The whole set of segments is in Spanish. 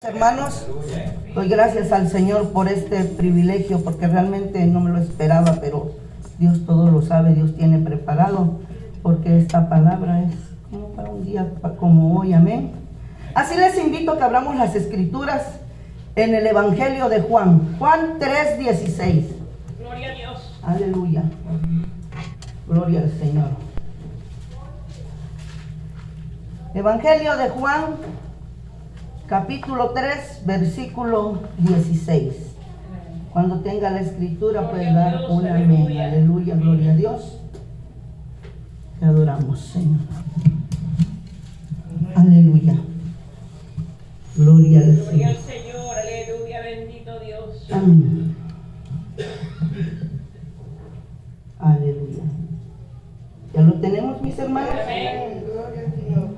Hermanos, doy gracias al Señor por este privilegio, porque realmente no me lo esperaba, pero Dios todo lo sabe, Dios tiene preparado, porque esta palabra es como para un día como hoy, amén. Así les invito a que abramos las escrituras en el Evangelio de Juan, Juan 3:16. Gloria a Dios. Aleluya. Gloria al Señor. Evangelio de Juan, capítulo 3, versículo 16. Cuando tenga la escritura puede dar un amén. Aleluya, gloria a Dios. Te adoramos, Señor. Aleluya. Gloria al Gloria al Señor. Señor, aleluya, bendito Dios. Amén. Aleluya. ¿Ya lo tenemos, mis hermanos? Amén. Gloria al Señor.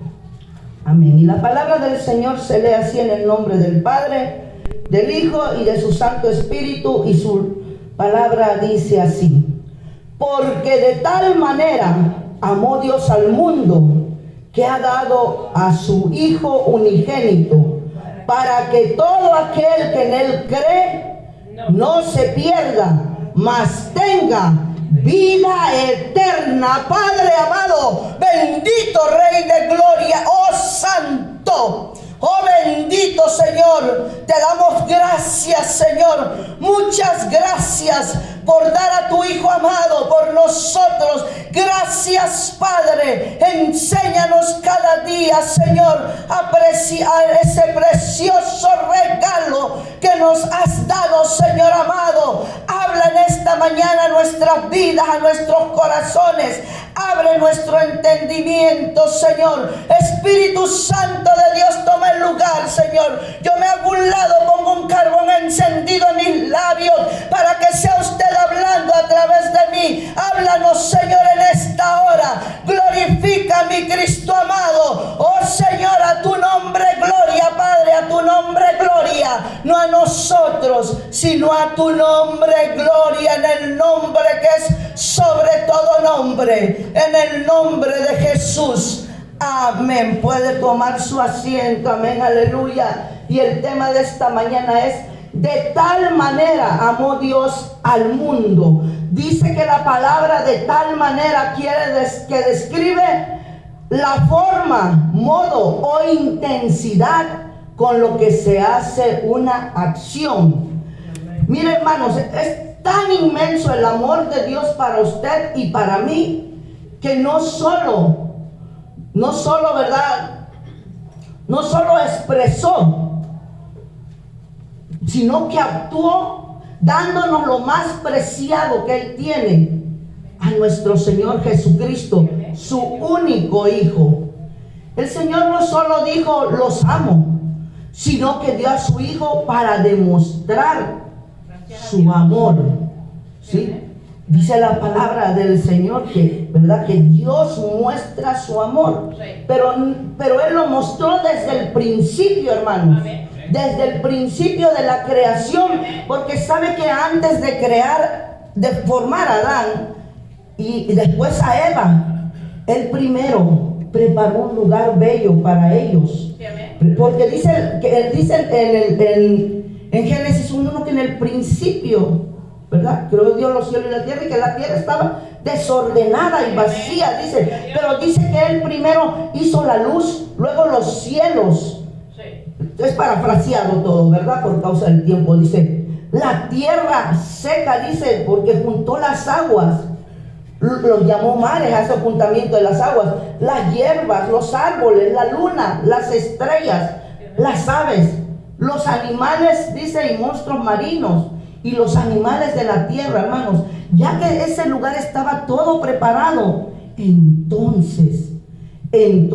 Amén. Y la palabra del Señor se lee así en el nombre del Padre, del Hijo y de su Santo Espíritu, y su palabra dice así: porque de tal manera amó Dios al mundo, que ha dado a su Hijo unigénito, para que todo aquel que en él cree no se pierda, mas tenga vida eterna. Padre amado, bendito Rey de gloria, oh Santo, oh bendito Señor, te damos gracias, Señor, muchas gracias por dar a tu Hijo amado por nosotros. Gracias, Padre, enséñanos cada día, Señor, a apreciar ese precioso regalo que nos has dado, Señor amado. Habla en esta mañana a nuestras vidas, a nuestros corazones. Abre nuestro entendimiento, Señor. Espíritu Santo de Dios, toma el lugar, Señor. Yo me hago un lado, pongo un carbón encendido en mis labios para que sea usted hablando a través de mí. Háblanos, Señor, en esta hora. Glorifica a mi Cristo amado. Oh Señor, a tu nombre gloria, Padre, a tu nombre gloria. No a nosotros, sino a tu nombre gloria, en el nombre que es sobre todo nombre, en el nombre de Jesús. Amén. Puede tomar su asiento. Amén. Aleluya. Y el tema de esta mañana es: de tal manera amó Dios al mundo. Dice que la palabra de tal manera que describe la forma, modo o intensidad con lo que se hace una acción. Mire, hermanos, es tan inmenso el amor de Dios para usted y para mí, que no solo, ¿verdad? No solo expresó, sino que actuó dándonos lo más preciado que Él tiene, a nuestro Señor Jesucristo, su único Hijo. El Señor no solo dijo los amo, sino que dio a su Hijo para demostrar su amor. ¿Sí? Dice la palabra del Señor que, ¿verdad?, que Dios muestra su amor, pero Él lo mostró desde el principio, hermanos. Desde el principio de la creación, porque sabe que antes de crear, de formar a Adán y después a Eva, Él primero preparó un lugar bello para ellos. Porque dice en Génesis 1 que en el principio, ¿verdad?, creó Dios los cielos y la tierra, y que la tierra estaba desordenada y vacía, dice. Pero dice que Él primero hizo la luz, luego los cielos. Es parafraseado todo, ¿verdad?, por causa del tiempo. Dice, la tierra seca, dice, porque juntó las aguas. Los llamó mares a ese juntamiento de las aguas. Las hierbas, los árboles, la luna, las estrellas, las aves, los animales, dice, y monstruos marinos, y los animales de la tierra, hermanos. Ya que ese lugar estaba todo preparado, entonces Él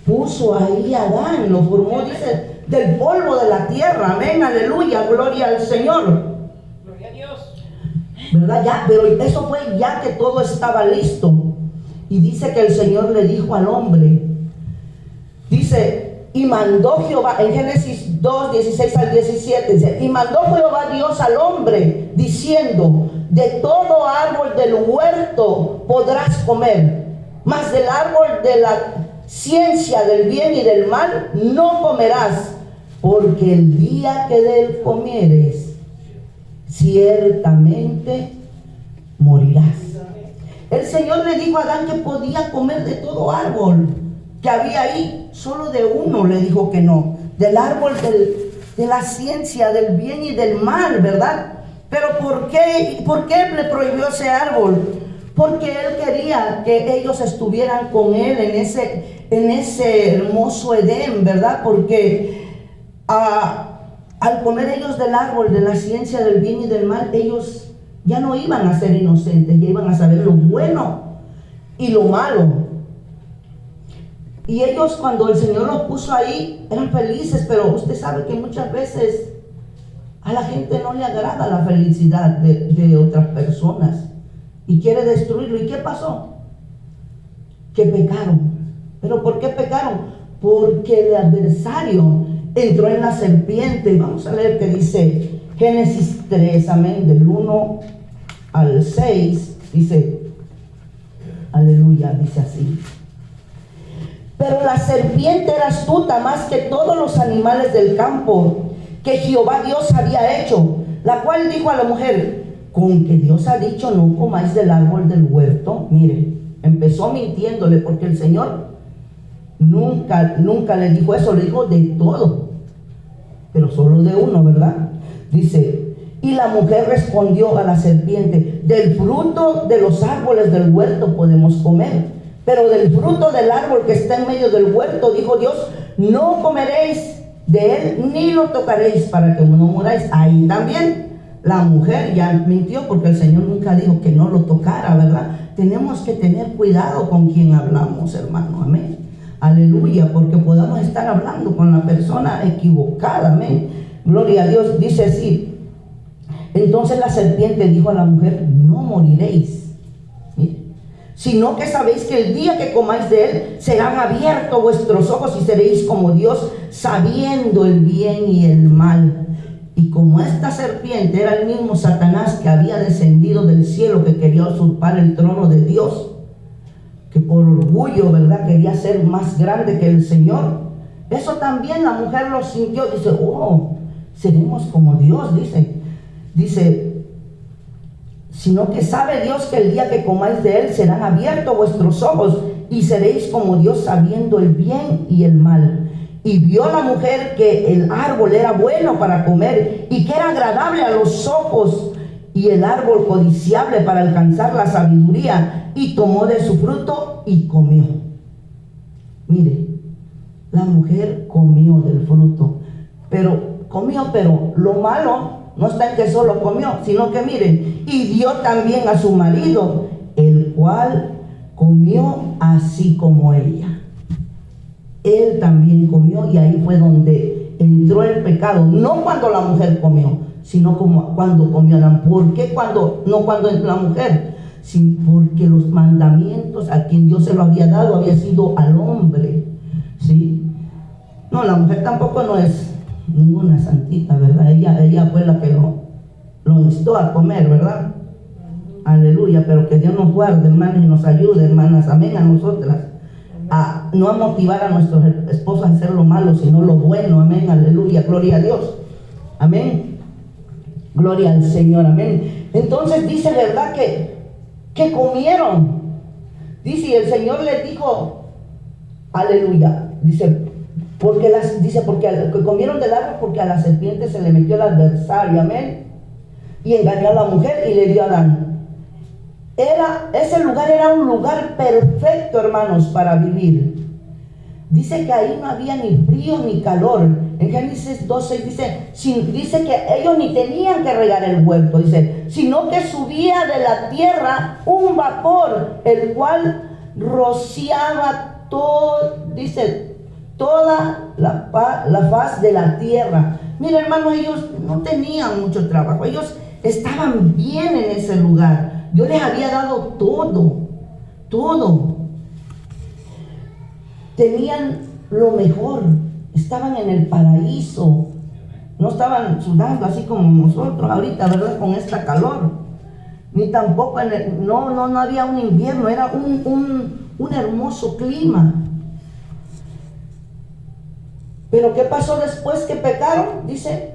puso ahí a Adán, lo formó, dice, del polvo de la tierra. Amén, aleluya, gloria al Señor. Gloria a Dios. ¿Verdad? Ya, pero eso fue ya que todo estaba listo. Y dice que el Señor le dijo al hombre, dice, y mandó Jehová, en Génesis 2, 16 al 17, dice, y mandó Jehová Dios al hombre, diciendo, de todo árbol del huerto podrás comer, mas del árbol de la ciencia del bien y del mal no comerás, porque el día que de él comieres, ciertamente morirás. El Señor le dijo a Adán que podía comer de todo árbol que había ahí, solo de uno le dijo que no, del árbol de la ciencia del bien y del mal, ¿verdad? Pero ¿por qué le prohibió ese árbol? Porque él quería que ellos estuvieran con él en ese hermoso Edén, ¿verdad? Porque al comer ellos del árbol de la ciencia del bien y del mal, ellos ya no iban a ser inocentes, ya iban a saber lo bueno y lo malo. Y ellos, cuando el Señor los puso ahí, eran felices, pero usted sabe que muchas veces a la gente no le agrada la felicidad de otras personas y quiere destruirlo. ¿Y qué pasó? Que pecaron. ¿Pero por qué pecaron? Porque el adversario entró en la serpiente. Vamos a leer qué dice Génesis 3, amén, del 1 al 6, dice, aleluya, dice así. Pero la serpiente era astuta más que todos los animales del campo que Jehová Dios había hecho, la cual dijo a la mujer, con que Dios ha dicho no comáis del árbol del huerto. Mire, empezó mintiéndole, porque el Señor nunca le dijo eso, le dijo de todo, pero solo de uno, ¿verdad? Dice, y la mujer respondió a la serpiente, del fruto de los árboles del huerto podemos comer, pero del fruto del árbol que está en medio del huerto, dijo Dios, no comeréis de él, ni lo tocaréis, para que no muráis. Ahí también la mujer ya mintió, porque el Señor nunca dijo que no lo tocara, ¿verdad? Tenemos que tener cuidado con quien hablamos, hermano, amén. Aleluya, porque podamos estar hablando con la persona equivocada, amén. Gloria a Dios. Dice así, entonces la serpiente dijo a la mujer, no moriréis, sino que sabéis que el día que comáis de él, serán abiertos vuestros ojos y seréis como Dios, sabiendo el bien y el mal. Y como esta serpiente era el mismo Satanás que había descendido del cielo, que quería usurpar el trono de Dios, que por orgullo, ¿verdad?, quería ser más grande que el Señor, eso también la mujer lo sintió. Dice, oh, seremos como Dios, dice, sino que sabe Dios que el día que comáis de él serán abiertos vuestros ojos y seréis como Dios, sabiendo el bien y el mal. Y vio la mujer que el árbol era bueno para comer y que era agradable a los ojos, y el árbol codiciable para alcanzar la sabiduría, y tomó de su fruto y comió. Mire, la mujer comió del fruto, pero lo malo no está en que solo comió, sino que miren, y dio también a su marido, el cual comió así como ella. Él también comió, y ahí fue donde entró el pecado, no cuando la mujer comió, sino como cuando comió Adán. ¿Por qué no cuando entró la mujer? Sí, porque los mandamientos a quien Dios se lo había dado había sido al hombre, ¿sí? No, la mujer tampoco no es ninguna santita, ¿verdad? Ella fue la que lo instó a comer, ¿verdad? Aleluya. Pero que Dios nos guarde, hermanos, y nos ayude, hermanas, amén, a nosotras, a no motivar a nuestros esposos a hacer lo malo, sino lo bueno, amén, aleluya, gloria a Dios, amén, gloria al Señor, amén. Entonces dice, ¿verdad?, que comieron, dice, y el Señor les dijo, aleluya, dice, porque comieron del árbol, porque a la serpiente se le metió el adversario, amén, y engañó a la mujer y le dio a Adán. Ese lugar era un lugar perfecto, hermanos, para vivir. Dice que ahí no había ni frío ni calor. En Génesis 12 dice que ellos ni tenían que regar el huerto, dice, sino que subía de la tierra un vapor, el cual rociaba toda la faz de la tierra. Mira, hermanos, ellos no tenían mucho trabajo, ellos estaban bien en ese lugar. Dios les había dado todo. Tenían lo mejor, estaban en el paraíso, no estaban sudando así como nosotros ahorita, ¿verdad?, con esta calor, ni tampoco no había un invierno, era un hermoso clima. Pero ¿qué pasó después que pecaron? Dice,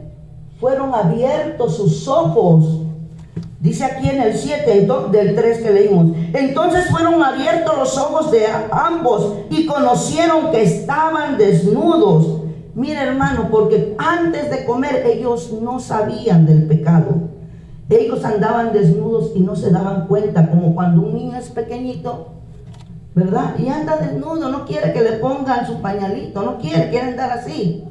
fueron abiertos sus ojos. Dice aquí en el 7, del 3 que leímos. Entonces fueron abiertos los ojos de ambos y conocieron que estaban desnudos. Mira, hermano, porque antes de comer ellos no sabían del pecado. Ellos andaban desnudos y no se daban cuenta, como cuando un niño es pequeñito, ¿verdad? Y anda desnudo, no quiere que le pongan su pañalito, no quiere andar así.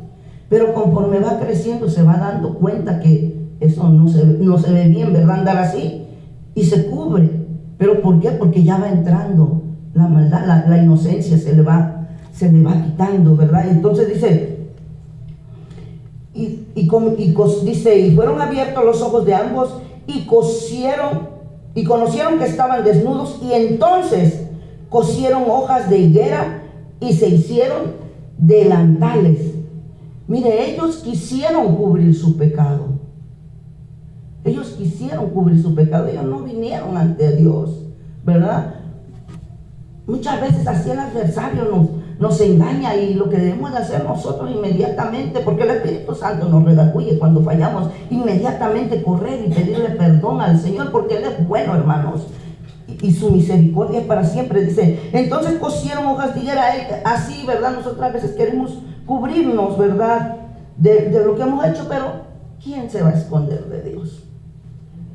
Pero conforme va creciendo se va dando cuenta que eso no se ve bien, ¿verdad? Andar así. Y se cubre. ¿Pero por qué? Porque ya va entrando la maldad, la inocencia se le va quitando, ¿verdad? Entonces dice, dice, y fueron abiertos los ojos de ambos y conocieron que estaban desnudos, y entonces cosieron hojas de higuera y se hicieron delantales. Mire, ellos quisieron cubrir su pecado. Ellos quisieron cubrir su pecado. Ellos no vinieron ante Dios, ¿verdad? Muchas veces así el adversario nos engaña, y lo que debemos de hacer nosotros inmediatamente, porque el Espíritu Santo nos redarguye cuando fallamos, inmediatamente correr y pedirle perdón al Señor, porque Él es bueno, hermanos, y su misericordia es para siempre. Dice, entonces cosieron hojas de higuera, así, ¿verdad? Nosotros a veces queremos cubrirnos, ¿verdad? De lo que hemos hecho, pero ¿quién se va a esconder de Dios?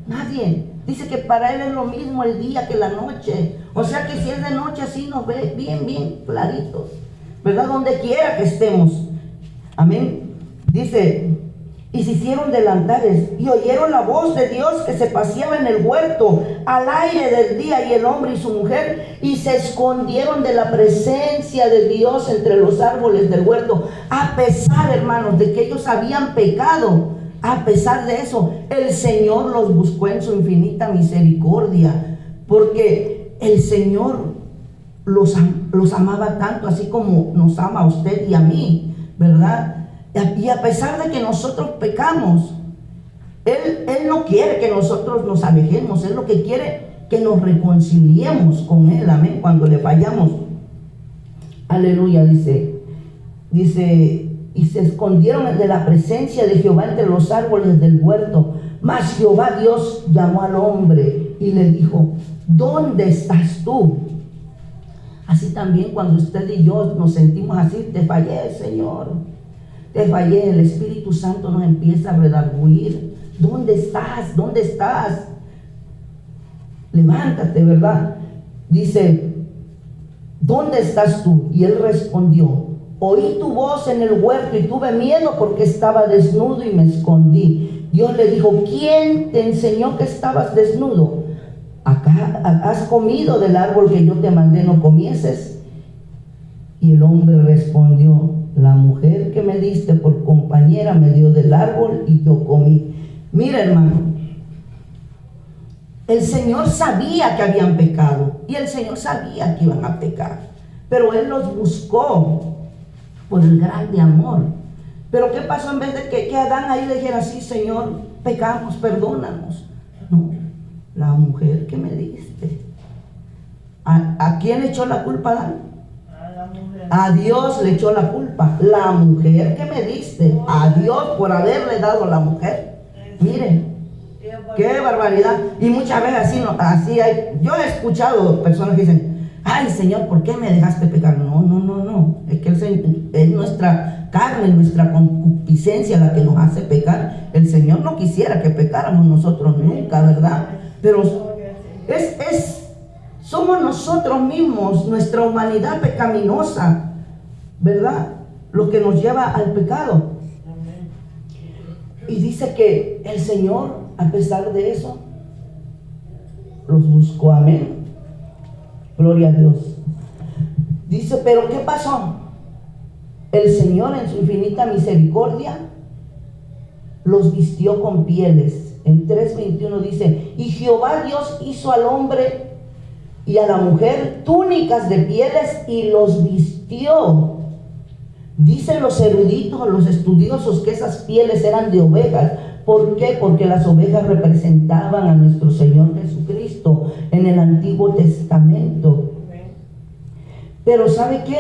Nadie. Dice que para Él es lo mismo el día que la noche. O sea que si es de noche, así nos ve bien claritos, ¿verdad? Donde quiera que estemos. Amén. Dice, y se hicieron delantales y oyeron la voz de Dios que se paseaba en el huerto al aire del día, y el hombre y su mujer, y se escondieron de la presencia de Dios entre los árboles del huerto. A pesar, hermanos, de que ellos habían pecado, a pesar de eso, el Señor los buscó en su infinita misericordia, porque el Señor los amaba tanto, así como nos ama a usted y a mí, ¿verdad? Y a pesar de que nosotros pecamos, Él no quiere que nosotros nos alejemos. Él lo que quiere que nos reconciliemos con Él, amén, cuando le fallamos. Aleluya. Dice, y se escondieron de la presencia de Jehová entre los árboles del huerto. Mas Jehová Dios llamó al hombre y le dijo, ¿dónde estás tú? Así también cuando usted y yo nos sentimos así, te fallé, Señor, te fallé, el Espíritu Santo nos empieza a redarguir. ¿Dónde estás? ¿Dónde estás? Levántate, ¿verdad? Dice, ¿dónde estás tú? Y él respondió, oí tu voz en el huerto y tuve miedo porque estaba desnudo y me escondí. Dios le dijo, ¿quién te enseñó que estabas desnudo? ¿Has comido del árbol que yo te mandé no comieses? Y el hombre respondió, la mujer que me diste por compañera me dio del árbol y yo comí. Mira, hermano, el Señor sabía que habían pecado y el Señor sabía que iban a pecar, pero Él los buscó por el grande amor. Pero ¿qué pasó? En vez de que Adán ahí le dijera, sí, Señor, pecamos, perdónanos. No, la mujer que me diste. ¿A quién le echó la culpa, Adán? A Dios le echó la culpa. La mujer que me diste, a Dios por haberle dado la mujer. Miren, qué barbaridad. Y muchas veces así hay. Yo he escuchado personas que dicen, ay, Señor, ¿por qué me dejaste pecar? No. Es que es nuestra carne, nuestra concupiscencia la que nos hace pecar. El Señor no quisiera que pecáramos nosotros nunca, ¿verdad? Pero somos nosotros mismos, nuestra humanidad pecaminosa, ¿verdad? Lo que nos lleva al pecado. Y dice que el Señor, a pesar de eso, los buscó. Amén. Gloria a Dios. Dice, pero ¿qué pasó? El Señor en su infinita misericordia los vistió con pieles. En 3:21 dice, y Jehová Dios hizo al hombre y a la mujer túnicas de pieles y los vistió. Dicen los eruditos, los estudiosos, que esas pieles eran de ovejas. ¿Por qué? Porque las ovejas representaban a nuestro Señor Jesucristo en el Antiguo Testamento. Pero ¿sabe qué?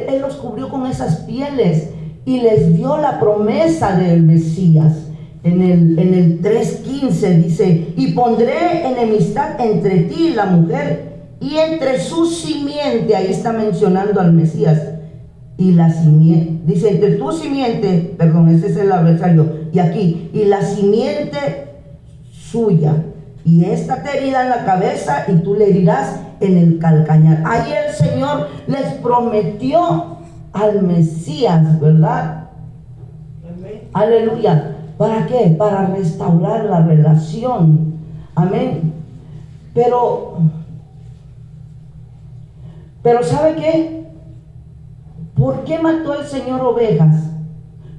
Él los cubrió con esas pieles. y les dio la promesa del Mesías. En el 3:15 dice: y pondré enemistad entre ti y la mujer, y entre su simiente. Ahí está mencionando al Mesías. Y la simiente, dice entre tu simiente, perdón, ese es el adversario, y aquí, y la simiente suya, y esta te herirá en la cabeza y tú le herirás en el calcañar. Ahí el Señor les prometió al Mesías, ¿verdad? Amén. Aleluya. ¿Para qué? Para restaurar la relación. Amén. Pero ¿sabe qué? ¿Por qué mató el Señor ovejas?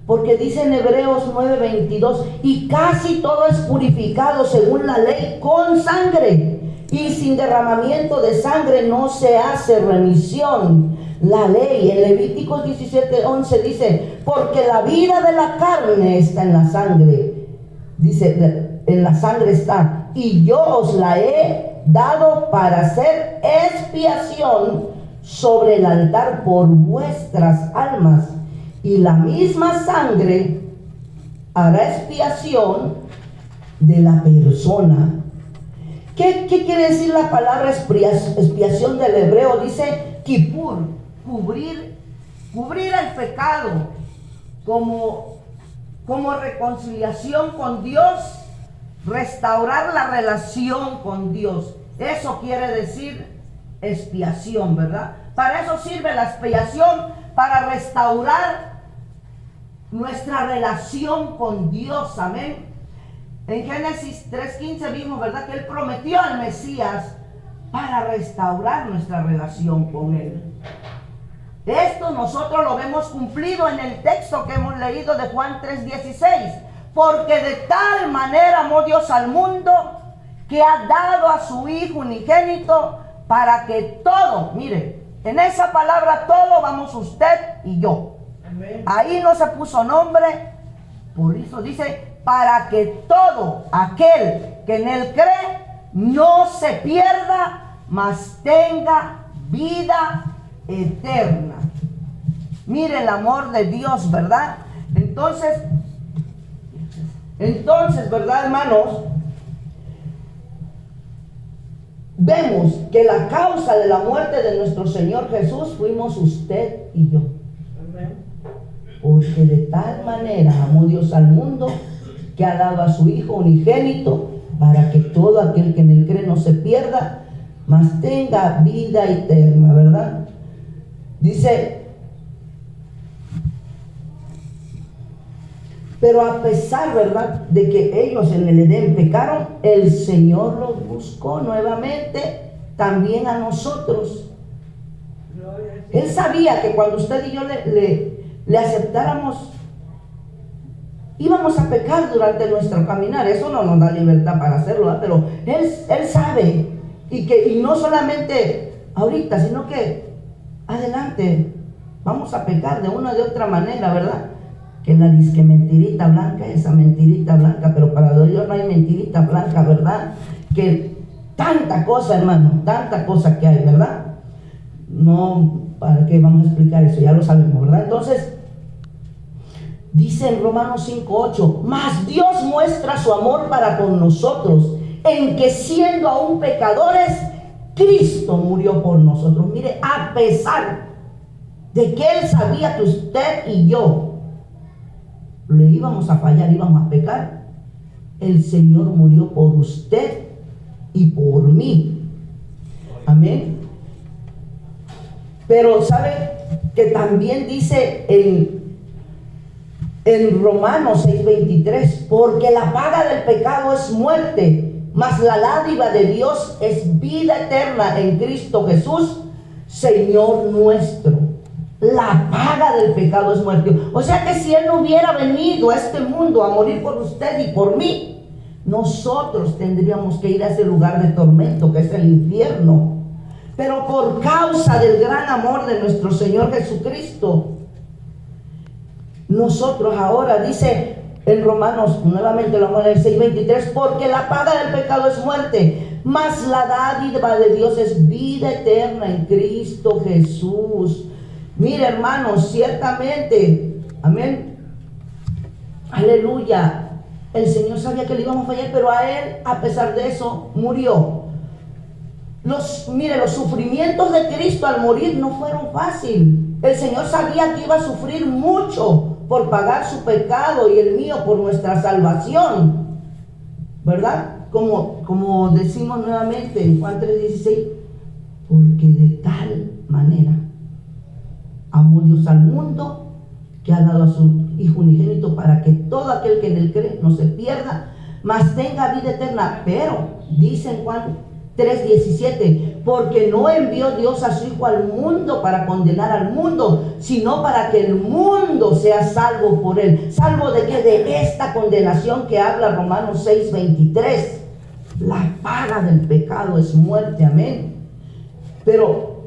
Porque dice en Hebreos 9:22: y casi todo es purificado según la ley con sangre, y sin derramamiento de sangre no se hace remisión. La ley, en Levíticos 17:11 dice: porque la vida de la carne está en la sangre. Dice, en la sangre está, y yo os la he dado para hacer expiación sobre el altar por vuestras almas. Y la misma sangre hará expiación de la persona. ¿Qué quiere decir la palabra expiación del hebreo? Dice kippur, cubrir el pecado, como reconciliación con Dios, restaurar la relación con Dios. Eso quiere decir expiación, ¿verdad? Para eso sirve la expiación, para restaurar nuestra relación con Dios. Amén. En Génesis 3:15 vimos, ¿verdad?, que Él prometió al Mesías para restaurar nuestra relación con Él. Esto nosotros lo vemos cumplido en el texto que hemos leído de Juan 3:16. Porque de tal manera amó Dios al mundo, que ha dado a su Hijo unigénito, para que todo, mire, en esa palabra todo vamos usted y yo. Amén. Ahí no se puso nombre, por eso dice: para que todo aquel que en Él cree no se pierda, mas tenga vida eterna. Mire el amor de Dios, ¿verdad? Entonces, ¿verdad, hermanos? Vemos que la causa de la muerte de nuestro Señor Jesús fuimos usted y yo. Porque de tal manera amó Dios al mundo, que ha dado a su Hijo unigénito, para que todo aquel que en Él cree no se pierda, mas tenga vida eterna, ¿verdad? Dice: pero a pesar, ¿verdad?, de que ellos en el Edén pecaron, el Señor los buscó nuevamente también a nosotros. Él sabía que cuando usted y yo le aceptáramos, íbamos a pecar durante nuestro caminar. Eso no nos da libertad para hacerlo, ¿verdad? Pero Él sabe, y no solamente ahorita, sino que adelante vamos a pecar de una de otra manera, ¿verdad? Que la disque mentirita blanca, esa mentirita blanca, pero para Dios no hay mentirita blanca, ¿verdad? Que tanta cosa, hermano, tanta cosa que hay, ¿verdad? No, ¿para qué vamos a explicar eso? Ya lo sabemos, ¿verdad? Entonces, dice en Romanos 5:8: mas Dios muestra su amor para con nosotros, en que siendo aún pecadores, Cristo murió por nosotros. Mire, a pesar de que Él sabía que usted y yo le íbamos a fallar, íbamos a pecar, el Señor murió por usted y por mí. Amén. Pero sabe que también dice en Romanos 6:23: porque la paga del pecado es muerte, mas la dádiva de Dios es vida eterna en Cristo Jesús, Señor nuestro. La paga del pecado es muerte. O sea que si Él no hubiera venido a este mundo a morir por usted y por mí, nosotros tendríamos que ir a ese lugar de tormento que es el infierno. Pero por causa del gran amor de nuestro Señor Jesucristo, nosotros ahora, dice en Romanos, nuevamente lo vamos a leer, 6:23: porque la paga del pecado es muerte, mas la dádiva de Dios es vida eterna en Cristo Jesús. Mire, hermanos, ciertamente Amén. Aleluya. El Señor sabía que le íbamos a fallar, pero a Él, a pesar de eso, murió. Mire, los sufrimientos de Cristo al morir no fueron fáciles. El Señor sabía que iba a sufrir mucho por pagar su pecado y el mío por nuestra salvación, ¿verdad? Como decimos nuevamente en Juan 3:16, porque de tal manera amó Dios al mundo que ha dado a su Hijo unigénito para que todo aquel que en él cree no se pierda, mas tenga vida eterna. Pero dice en Juan 3:17, porque no envió Dios a su Hijo al mundo para condenar al mundo, sino para que el mundo sea salvo por él. ¿Salvo de qué? De esta condenación que habla Romanos 6:23. La paga del pecado es muerte, amén. Pero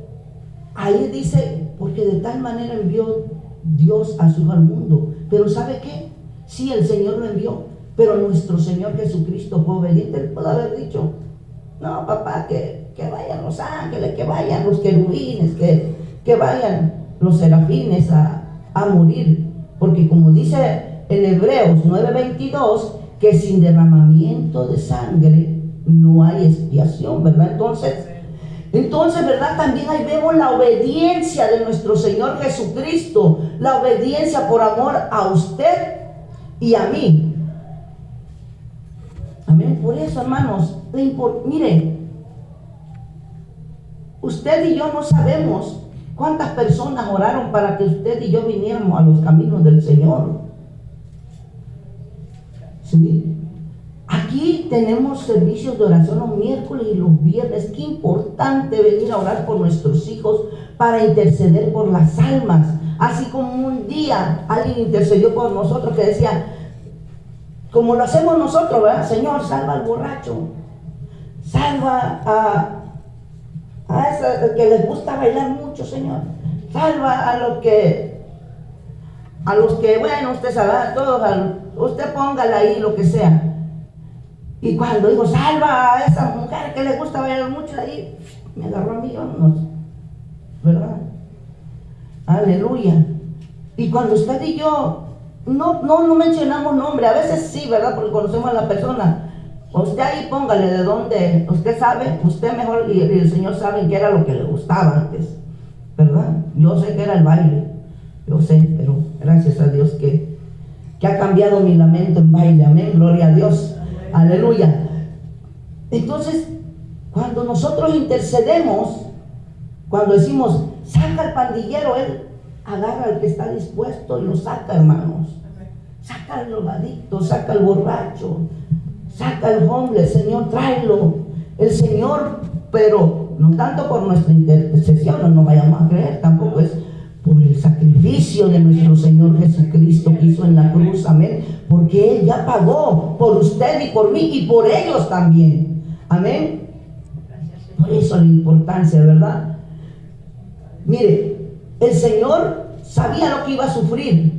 ahí dice, porque de tal manera envió Dios a su Hijo al mundo. Pero ¿sabe qué? Sí, el Señor lo envió, pero nuestro Señor Jesucristo fue obediente. Él pudo haber dicho, no, papá, que vayan los ángeles, que vayan los querubines, que vayan los serafines a morir. Porque como dice en Hebreos 9:22, que sin derramamiento de sangre no hay expiación, ¿verdad? Entonces, ¿verdad? También ahí vemos la obediencia de nuestro Señor Jesucristo, la obediencia por amor a usted y a mí. Amén. Por eso, hermanos, mire, usted y yo no sabemos cuántas personas oraron para que usted y yo viniéramos a los caminos del Señor. ¿Sí? Aquí tenemos servicios de oración los miércoles y los viernes. Qué importante venir a orar por nuestros hijos para interceder por las almas. Así como un día alguien intercedió por nosotros que decía, como lo hacemos nosotros, ¿verdad? Señor, salva al borracho, salva a esos que les gusta bailar mucho, Señor, salva a los que, bueno, usted sabe, todos, usted póngala ahí, lo que sea. Y cuando digo, salva a esa mujer que le gusta bailar mucho, ahí me agarró a mí, vámonos, ¿verdad? Aleluya. Y cuando usted y yo no mencionamos nombre, a veces sí, ¿verdad? Porque conocemos a la persona. Usted ahí póngale de dónde, usted sabe, usted mejor y el Señor sabe que era lo que le gustaba antes, ¿verdad? Yo sé que era el baile, yo sé, pero gracias a Dios que ha cambiado mi lamento en baile, amén, gloria a Dios. Aleluya. Entonces, cuando nosotros intercedemos, cuando decimos, saca al pandillero, él agarra al que está dispuesto y lo saca, hermanos. Saca al drogadicto, saca al borracho, saca al hombre, Señor, tráelo. El Señor, pero no tanto por nuestra intercesión, no vayamos a creer, tampoco es por el sacrificio de nuestro Señor Jesucristo que hizo en la cruz, amén, porque Él ya pagó por usted y por mí y por ellos también, amén. Por eso la importancia, ¿verdad? Mire, el Señor sabía lo que iba a sufrir,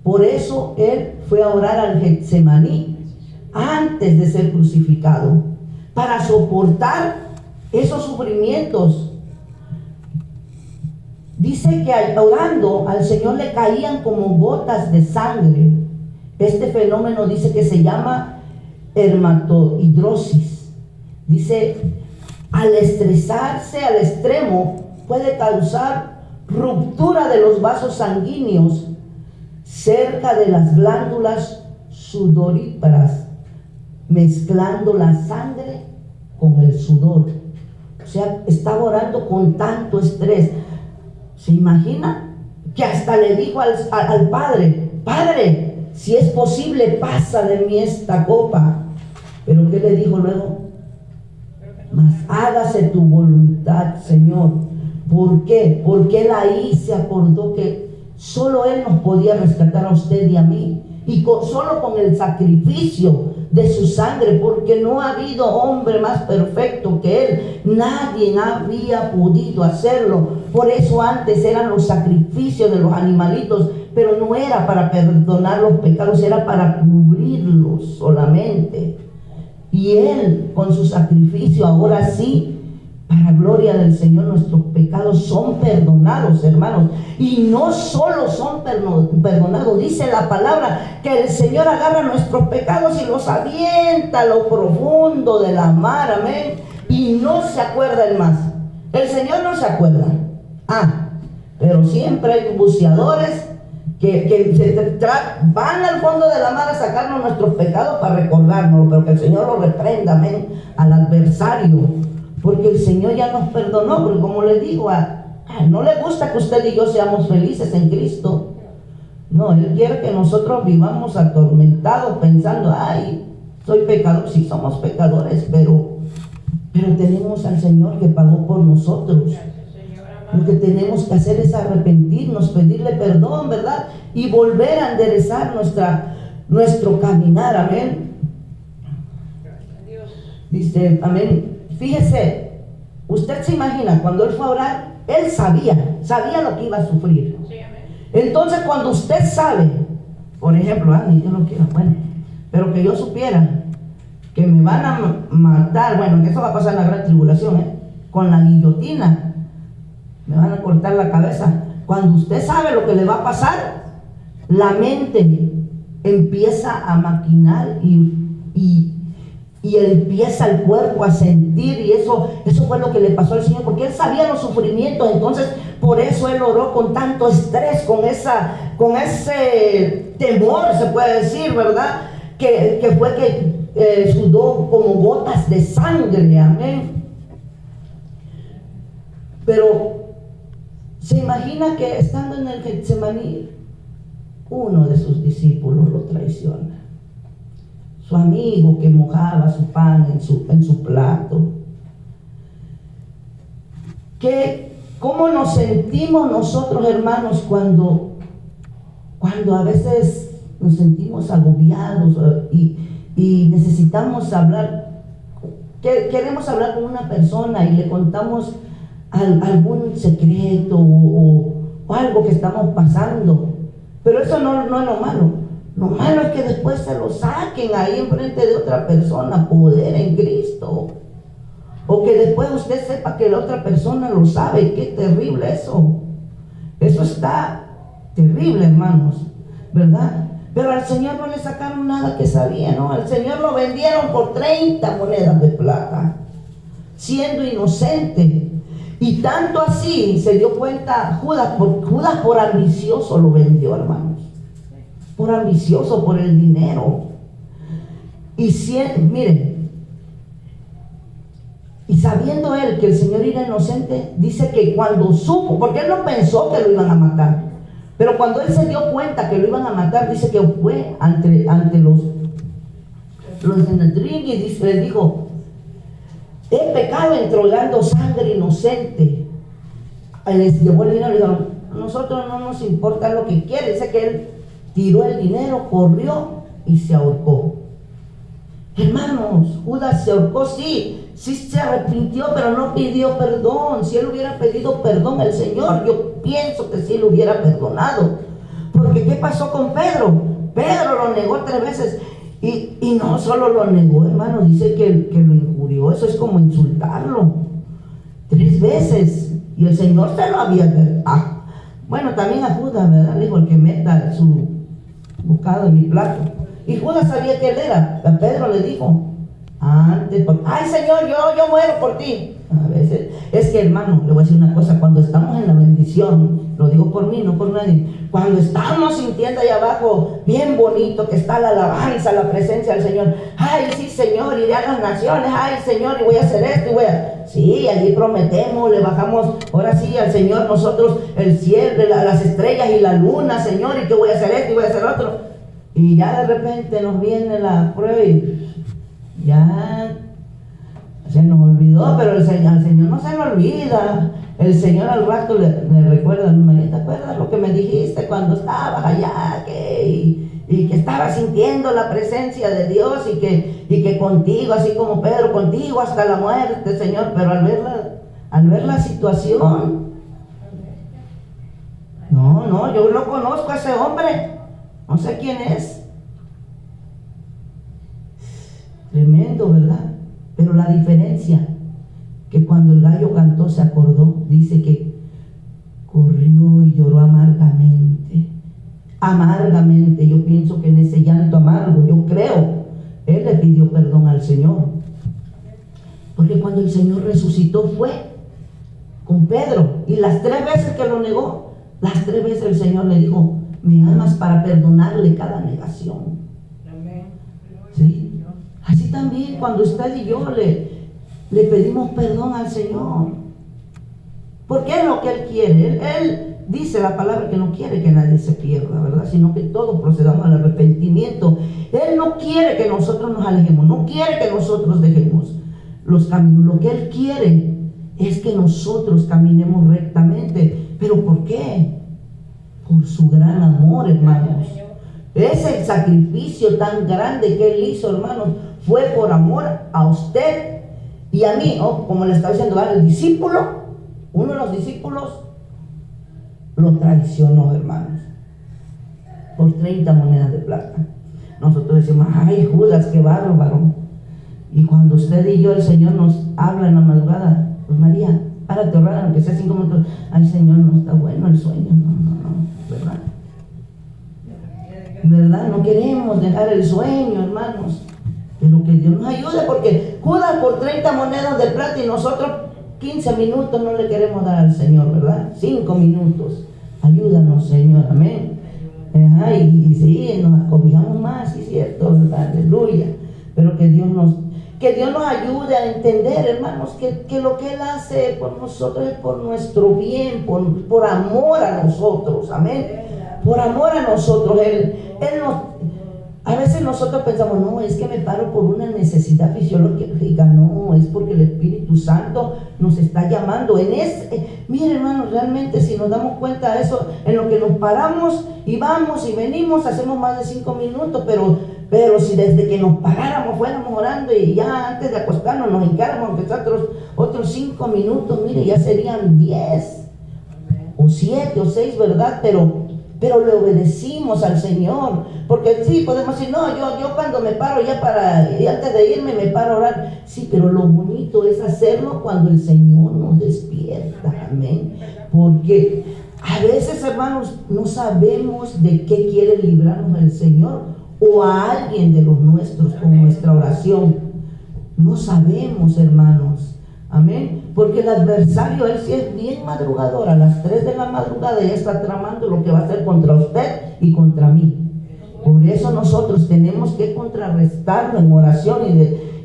por eso Él fue a orar al Getsemaní antes de ser crucificado, para soportar esos sufrimientos. Dice que orando al Señor le caían como gotas de sangre. Este fenómeno dice que se llama hermatohidrosis. Dice, al estresarse al extremo puede causar ruptura de los vasos sanguíneos cerca de las glándulas sudoríparas, mezclando la sangre con el sudor. O sea, estaba orando con tanto estrés. ¿Se imagina? Que hasta le dijo al Padre, Padre, si es posible, pasa de mí esta copa. Pero ¿qué le dijo luego? Mas hágase tu voluntad, Señor. ¿Por qué? Porque Él ahí se acordó que solo Él nos podía rescatar a usted y a mí. Y solo con el sacrificio de su sangre, porque no ha habido hombre más perfecto que Él. Nadie había podido hacerlo. Por eso antes eran los sacrificios de los animalitos, pero no era para perdonar los pecados, era para cubrirlos solamente. Y Él con su sacrificio ahora sí para gloria del Señor, nuestros pecados son perdonados, hermanos. Y no solo son perdonados, dice la palabra que el Señor agarra nuestros pecados y los avienta a lo profundo de la mar, amén. Y no se acuerda el más. El Señor no se acuerda. Pero siempre hay buceadores que van al fondo de la mar a sacarnos nuestros pecados para recordarnos, pero que el Señor lo reprenda, amén, al adversario, porque el Señor ya nos perdonó. Porque como le digo, no le gusta que usted y yo seamos felices en Cristo. No, Él quiere que nosotros vivamos atormentados pensando, soy pecador. Sí, somos pecadores, pero tenemos al Señor que pagó por nosotros. Lo que tenemos que hacer es arrepentirnos, pedirle perdón, ¿verdad? Y volver a enderezar nuestro caminar, amén. Dice, amén. Fíjese, usted se imagina, cuando él fue a orar, él sabía lo que iba a sufrir. Entonces, cuando usted sabe, por ejemplo, yo no quiero, pero que yo supiera que me van a matar, que eso va a pasar en la gran tribulación, con la guillotina. Me van a cortar la cabeza. Cuando usted sabe lo que le va a pasar, la mente empieza a maquinar y empieza el cuerpo a sentir, y eso fue lo que le pasó al Señor, porque Él sabía los sufrimientos. Entonces por eso Él oró con tanto estrés, con ese temor, se puede decir, ¿verdad? Que fue que sudó como gotas de sangre, amén. Pero se imagina que estando en el Getsemaní, uno de sus discípulos lo traiciona. Su amigo que mojaba su pan en su plato. ¿Cómo nos sentimos nosotros, hermanos, cuando a veces nos sentimos agobiados y necesitamos hablar? Queremos hablar con una persona y le contamos algún secreto o algo que estamos pasando, pero eso no es lo malo. Lo malo es que después se lo saquen ahí enfrente de otra persona, poder en Cristo, o que después usted sepa que la otra persona lo sabe. Qué terrible eso está terrible, hermanos, ¿verdad? Pero al Señor no le sacaron nada que sabía, ¿no? Al Señor lo vendieron por 30 monedas de plata, siendo inocente. Y tanto así se dio cuenta Judas por ambicioso lo vendió, hermanos. Por ambicioso, por el dinero. Miren, y sabiendo él que el Señor era inocente, dice que cuando supo, porque él no pensó que lo iban a matar, pero cuando él se dio cuenta que lo iban a matar, dice que fue ante los Sanedrín y le dijo: he pecado entregando sangre inocente. Les llevó el dinero y le dijeron: a nosotros no nos importa lo que quiere. Dice que él tiró el dinero, corrió y se ahorcó. Hermanos, Judas se ahorcó, sí se arrepintió, pero no pidió perdón. Si él hubiera pedido perdón al Señor, yo pienso que sí lo hubiera perdonado. Porque ¿qué pasó con Pedro? Pedro lo negó 3 veces. Y no solo lo negó, hermano, dice que lo injurió. Eso es como insultarlo 3 veces. Y el Señor se lo había también a Judas, ¿verdad? Le dijo: el que meta su bocado en mi plato. Y Judas sabía que él era. A Pedro le dijo: ay, Señor, yo muero por ti. A veces, es que, hermano, le voy a decir una cosa: cuando estamos en la bendición, lo digo por mí, no por nadie, cuando estamos sintiendo ahí abajo bien bonito, que está la alabanza, la presencia del Señor, ay, sí, Señor, iré a las naciones, ay, Señor, y voy a hacer esto, sí, allí prometemos, le bajamos, ahora sí, al Señor nosotros el cielo, las estrellas y la luna, Señor, y que voy a hacer esto y voy a hacer otro, y ya de repente nos viene la prueba y ya se nos olvidó. Pero al Señor no se le olvida. El Señor al rato le recuerda: María, ¿te acuerdas lo que me dijiste cuando estabas allá? Y que estabas sintiendo la presencia de Dios y que contigo, así como Pedro, contigo hasta la muerte, Señor. Pero al ver la situación, no, yo lo conozco a ese hombre, no sé quién es. Tremendo, ¿verdad? Pero la diferencia, que cuando el gallo cantó se acordó, dice que corrió y lloró amargamente. Amargamente, yo pienso que en ese llanto amargo, yo creo, él le pidió perdón al Señor. Porque cuando el Señor resucitó fue con Pedro, y las 3 veces que lo negó, las 3 veces el Señor le dijo: me amas, para perdonarle cada negación. ¿Sí? Así también cuando usted y yo le pedimos perdón al Señor, porque es lo que Él quiere. Él dice la palabra que no quiere que nadie se pierda, ¿verdad? Sino que todos procedamos al arrepentimiento. Él no quiere que nosotros nos alejemos, no quiere que nosotros dejemos los caminos. Lo que Él quiere es que nosotros caminemos rectamente. ¿Pero por qué? Por su gran amor, hermanos. Ese sacrificio tan grande que Él hizo, hermanos, fue por amor a usted y a mí. Como le estaba diciendo, el discípulo, uno de los discípulos, lo traicionó, hermanos, por 30 monedas de plata. Nosotros decimos: ay, Judas, qué bárbaro. Y cuando usted y yo, el Señor nos habla en la madrugada: pues María, párate a orar, aunque sea 5 minutos. Ay, Señor, no está bueno el sueño. No, ¿verdad? ¿Verdad? No queremos dejar el sueño, hermanos. Pero que Dios nos ayude, porque Judas por 30 monedas de plata, y nosotros 15 minutos no le queremos dar al Señor, ¿verdad? 5 minutos. Ayúdanos, Señor, amén. Y sí, nos acobijamos más, sí, cierto, ¿verdad? Aleluya. Pero que Dios nos ayude a entender, hermanos, que lo que Él hace por nosotros es por nuestro bien, por amor a nosotros, amén. Por amor a nosotros. A veces nosotros pensamos: no, es que me paro por una necesidad fisiológica. No, es porque el Espíritu Santo nos está llamando. Miren, hermanos, realmente si nos damos cuenta de eso, en lo que nos paramos y vamos y venimos, hacemos más de 5 minutos, pero si desde que nos paráramos fuéramos orando, y ya antes de acostarnos nos hincáramos, aunque sea otros 5 minutos, mire, ya serían 10 o 7 o 6, ¿verdad? Pero le obedecimos al Señor. Porque sí, podemos decir: no, yo cuando me paro y antes de irme me paro a orar. Sí, pero lo bonito es hacerlo cuando el Señor nos despierta, amén. Porque a veces, hermanos, no sabemos de qué quiere librarnos el Señor, o a alguien de los nuestros con nuestra oración. No sabemos, hermanos, amén. Porque el adversario, él sí es bien madrugador. A las 3 de la madrugada ya está tramando lo que va a hacer contra usted y contra mí. Por eso nosotros tenemos que contrarrestarlo en oración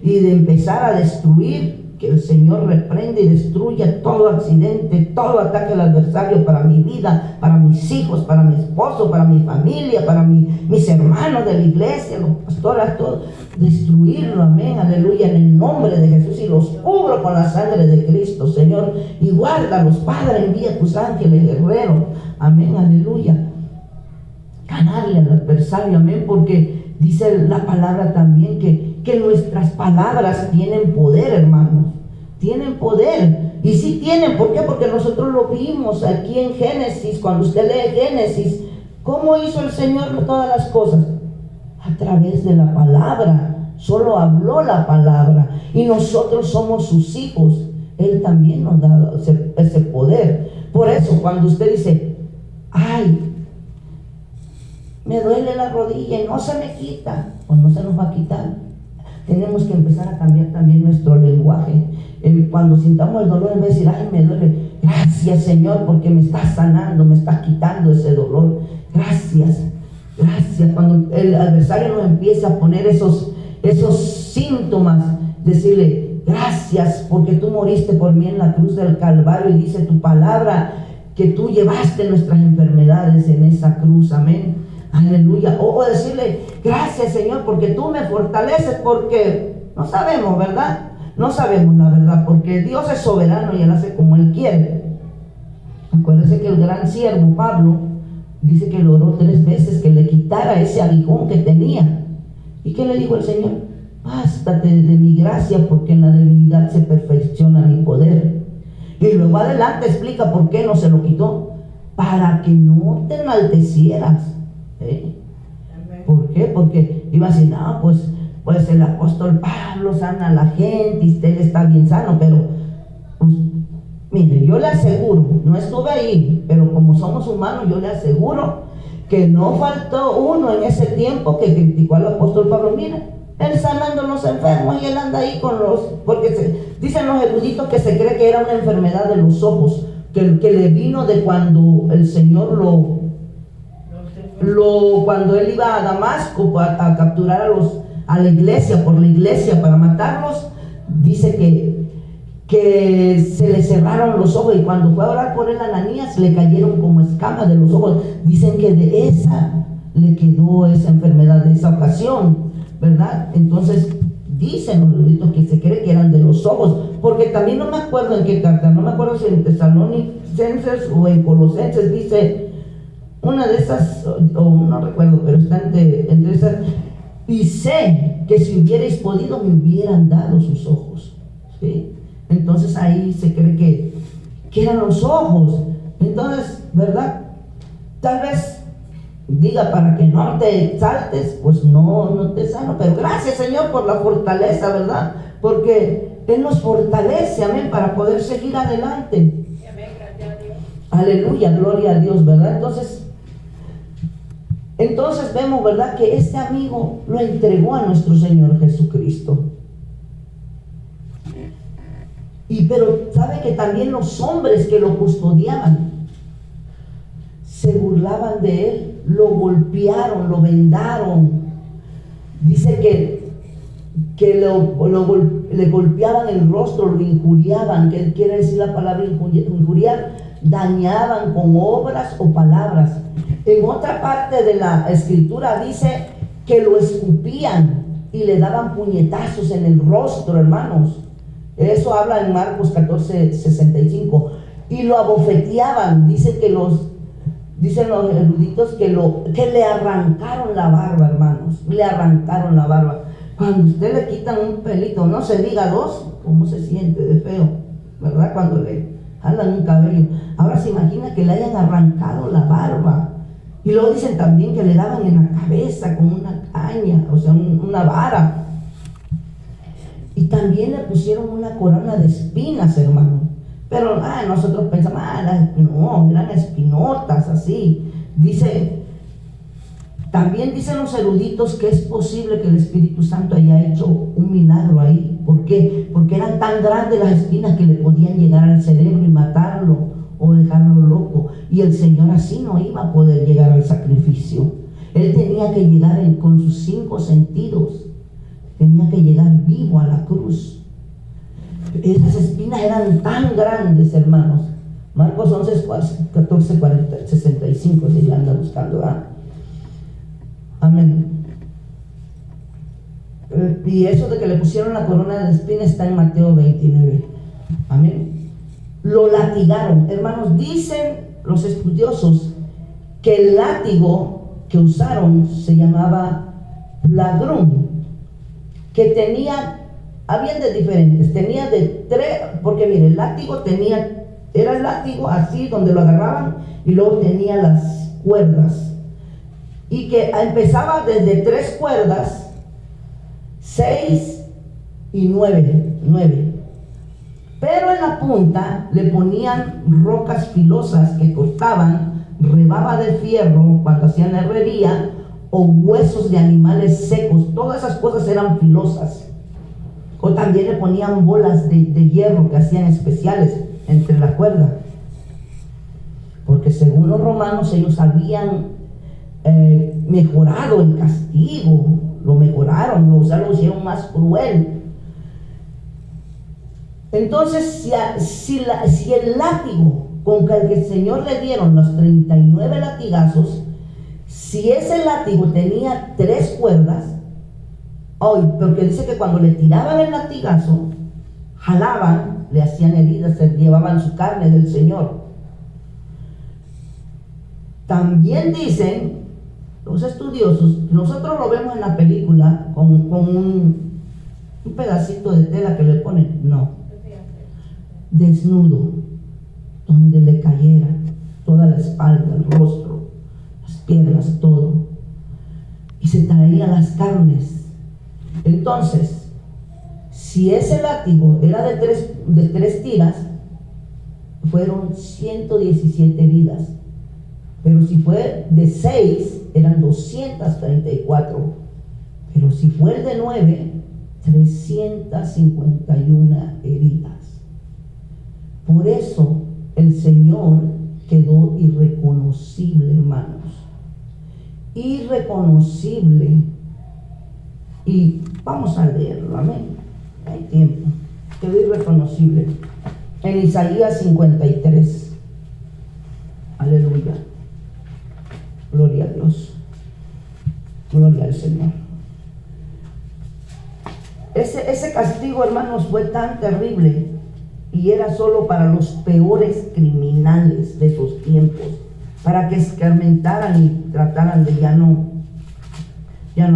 y de empezar a destruir. Que el Señor reprenda y destruya todo accidente, todo ataque al adversario para mi vida, para mis hijos, para mi esposo, para mi familia, para mis hermanos de la iglesia, los pastores, todo. Destruirlo, amén, aleluya, en el nombre de Jesús. Y los cubro con la sangre de Cristo, Señor. Y guárdalos, Padre, envía tus ángeles guerreros, amén, aleluya. Ganarle al adversario, amén, porque dice la palabra también que nuestras palabras tienen poder, hermanos. Tienen poder. Y sí tienen, ¿por qué? Porque nosotros lo vimos aquí en Génesis. Cuando usted lee Génesis, ¿cómo hizo el Señor todas las cosas? A través de la palabra. Solo habló la palabra. Y nosotros somos sus hijos. Él también nos da ese poder. Por eso, cuando usted dice: ay, me duele la rodilla y no se me quita, o no se nos va a quitar, tenemos que empezar a cambiar también nuestro lenguaje. Cuando sintamos el dolor, en vez de decir: ay, me duele, gracias, Señor, porque me estás sanando, me estás quitando ese dolor. Gracias. Cuando el adversario nos empieza a poner esos síntomas, decirle: gracias, porque tú moriste por mí en la cruz del Calvario, y dice tu palabra que tú llevaste nuestras enfermedades en esa cruz, amén. Aleluya. O decirle: gracias, Señor, porque tú me fortaleces, porque no sabemos, ¿verdad? No sabemos la verdad, porque Dios es soberano y Él hace como Él quiere. Acuérdese que el gran siervo Pablo dice que le oró 3 veces que le quitara ese aguijón que tenía. ¿Y qué le dijo el Señor? Bástate de mi gracia, porque en la debilidad se perfecciona mi poder. Y luego adelante explica por qué no se lo quitó: para que no te enaltecieras. ¿Por qué? Porque iba a decir: no, pues el apóstol Pablo sana a la gente y usted está bien sano, pero Pues, mire, yo le aseguro, no estuve ahí, pero como somos humanos, yo le aseguro que no faltó uno en ese tiempo que criticó al apóstol Pablo. Mire, él sanando a los enfermos y él anda ahí con los, porque dicen los eruditos que se cree que era una enfermedad de los ojos, que le vino de cuando el Señor cuando él iba a Damasco a capturar a la iglesia, por la iglesia, para matarlos. Dice que se le cerraron los ojos, y cuando fue a orar por él Ananías, le cayeron como escamas de los ojos. Dicen que de esa le quedó esa enfermedad, de esa ocasión, ¿verdad? Entonces dicen los eruditos que se cree que eran de los ojos, porque también no me acuerdo en qué carta, no me acuerdo si en Tesalonicenses o en Colosenses dice una de esas, o no recuerdo, pero está entre esas. Y sé que si hubierais podido, me hubieran dado sus ojos, ¿sí? Entonces ahí se cree que eran los ojos. Entonces, ¿verdad? Tal vez diga, para que no te saltes, pues no te sano. Pero gracias, Señor, por la fortaleza, ¿verdad? Porque Él nos fortalece, amén, para poder seguir adelante. Amén, gracias a Dios. Aleluya, gloria a Dios, ¿verdad? Entonces vemos, ¿verdad?, que este amigo lo entregó a nuestro Señor Jesucristo. Pero sabe que también los hombres que lo custodiaban se burlaban de él, lo golpearon, lo vendaron. Dice que le golpeaban el rostro, lo injuriaban, que quiere decir la palabra injuriar, dañaban con obras o palabras. En otra parte de la escritura dice que lo escupían y le daban puñetazos en el rostro, hermanos. Eso habla en Marcos 14:65. Y lo abofeteaban. Dicen los eruditos que le arrancaron la barba, hermanos. Le arrancaron la barba. Cuando usted le quitan un pelito, no se diga dos, ¿cómo se siente de feo? ¿Verdad? Cuando le jalan un cabello. Ahora se imagina que le hayan arrancado la barba. Y luego dicen también que le daban en la cabeza con una caña, o sea, una vara. Y también le pusieron una corona de espinas, hermano. Pero nosotros pensamos, no, eran espinotas, así. También dicen los eruditos que es posible que el Espíritu Santo haya hecho un milagro ahí. ¿Por qué? Porque eran tan grandes las espinas que le podían llegar al cerebro y matarlo o dejarlo loco. Y el Señor así no iba a poder llegar al sacrificio. Él tenía que llegar con sus 5 sentidos. Tenía que llegar vivo a la cruz. Esas espinas eran tan grandes, hermanos. Marcos 14:65, si la anda buscando. Amén. Y eso de que le pusieron la corona de espinas está en Mateo 29. Amén. Lo latigaron, hermanos. Dicen los estudiosos que el látigo que usaron se llamaba flagrum, que habían de diferentes, tenía de 3, porque mire, el látigo era el látigo así donde lo agarraban, y luego tenía las cuerdas, y que empezaba desde 3 cuerdas, 6 y 9. Pero en la punta le ponían rocas filosas que cortaban, rebaba de fierro cuando hacían herrería, o huesos de animales secos. Todas esas cosas eran filosas. O también le ponían bolas de hierro que hacían especiales entre la cuerda, porque según los romanos ellos habían mejorado el castigo, lo mejoraron, lo hicieron más cruel. Entonces, si el látigo con que el Señor le dieron los 39 latigazos, si ese látigo tenía 3 cuerdas, porque dice que cuando le tiraban el latigazo, jalaban, le hacían heridas, se llevaban su carne del Señor. También dicen los estudiosos, nosotros lo vemos en la película con un pedacito de tela que le ponen, no, desnudo, donde le cayera toda la espalda, el rostro, las piernas, todo, y se traían las carnes. Entonces, si ese látigo era de tres tiras, fueron 117 vidas. Pero si fue de 6, eran 234. Pero si fue el de 9, 351 heridas. Por eso el Señor quedó irreconocible, hermanos. Irreconocible. Y vamos a leerlo, amén. Hay tiempo. Quedó irreconocible. En Isaías 53. Aleluya. Gloria a Dios. Gloria al Señor. Ese castigo, hermanos, fue tan terrible y era solo para los peores criminales de esos tiempos, para que escarmentaran y trataran de ya no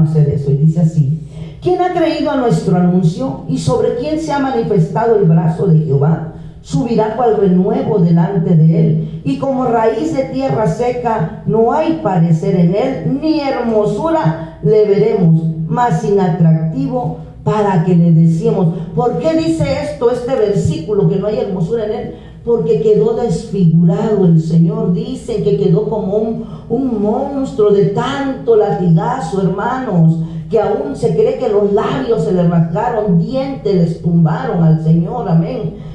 hacer eso. Y dice así: ¿quién ha creído a nuestro anuncio? ¿Y sobre quién se ha manifestado el brazo de Jehová? Subirá cual renuevo delante de él, y como raíz de tierra seca, no hay parecer en él, ni hermosura le veremos, mas inatractivo para que le decíamos. ¿Por qué dice esto este versículo, que no hay hermosura en él? Porque quedó desfigurado el Señor. Dicen que quedó como un monstruo de tanto latigazo, hermanos, que aún se cree que los labios se le rasgaron, dientes les tumbaron al Señor, amén.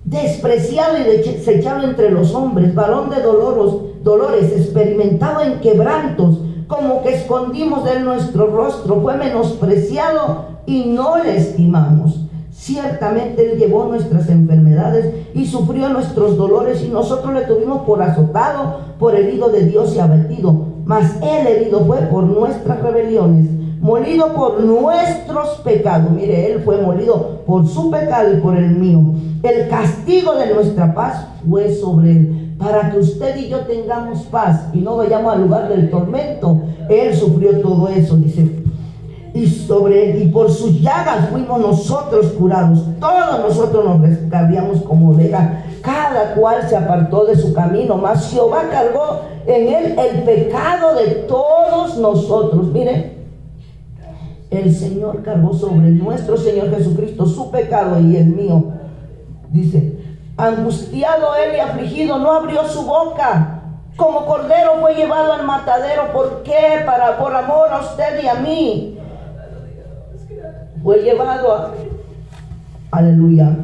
Despreciado y desechado entre los hombres, varón de dolores, experimentado en quebrantos, como que escondimos de él nuestro rostro, fue menospreciado y no le estimamos. Ciertamente él llevó nuestras enfermedades y sufrió nuestros dolores, y nosotros le tuvimos por azotado, por herido de Dios y abatido. Mas él herido fue por nuestras rebeliones, molido por nuestros pecados. Mire, él fue molido por su pecado y por el mío. El castigo de nuestra paz fue sobre él, para que usted y yo tengamos paz y no vayamos al lugar del tormento. Él sufrió todo eso, dice. Y sobre él, y por sus llagas fuimos nosotros curados. Todos nosotros nos descarriamos como ovejas, cada cual se apartó de su camino, mas Jehová cargó en él el pecado de todos nosotros. Mire, el Señor cargó sobre nuestro Señor Jesucristo su pecado y el mío. Dice: angustiado él y afligido, no abrió su boca. Como cordero fue llevado al matadero. ¿Por qué? Por amor a usted y a mí. Fue llevado aleluya.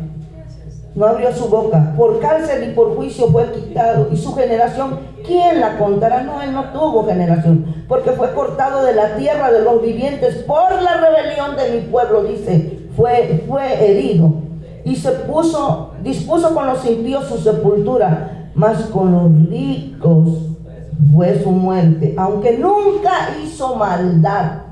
No abrió su boca. Por cárcel y por juicio fue quitado. Y su generación, ¿quién la contará? No, él no tuvo generación, porque fue cortado de la tierra de los vivientes por la rebelión de mi pueblo. Dice, fue herido. Y dispuso con los impíos su sepultura, mas con los ricos fue su muerte. Aunque nunca hizo maldad.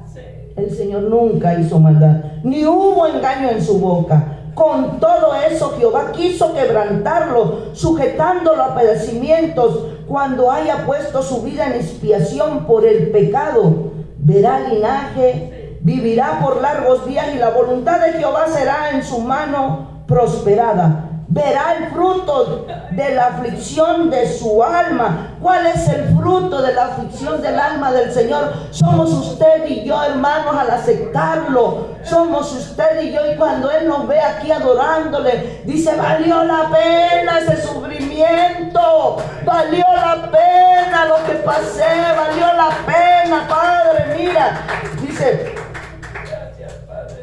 El Señor nunca hizo maldad, ni hubo engaño en su boca. Con todo eso Jehová quiso quebrantarlo, sujetándolo a padecimientos, cuando haya puesto su vida en expiación por el pecado. Verá linaje, vivirá por largos días, y la voluntad de Jehová será en su mano prosperada. Verá el fruto de la aflicción de su alma. ¿Cuál es el fruto de la aflicción del alma del Señor? Somos usted y yo, hermanos, al aceptarlo. Somos usted y yo, y cuando Él nos ve aquí adorándole, dice: valió la pena ese sufrimiento, valió la pena lo que pasé, valió la pena, Padre. Mira, dice: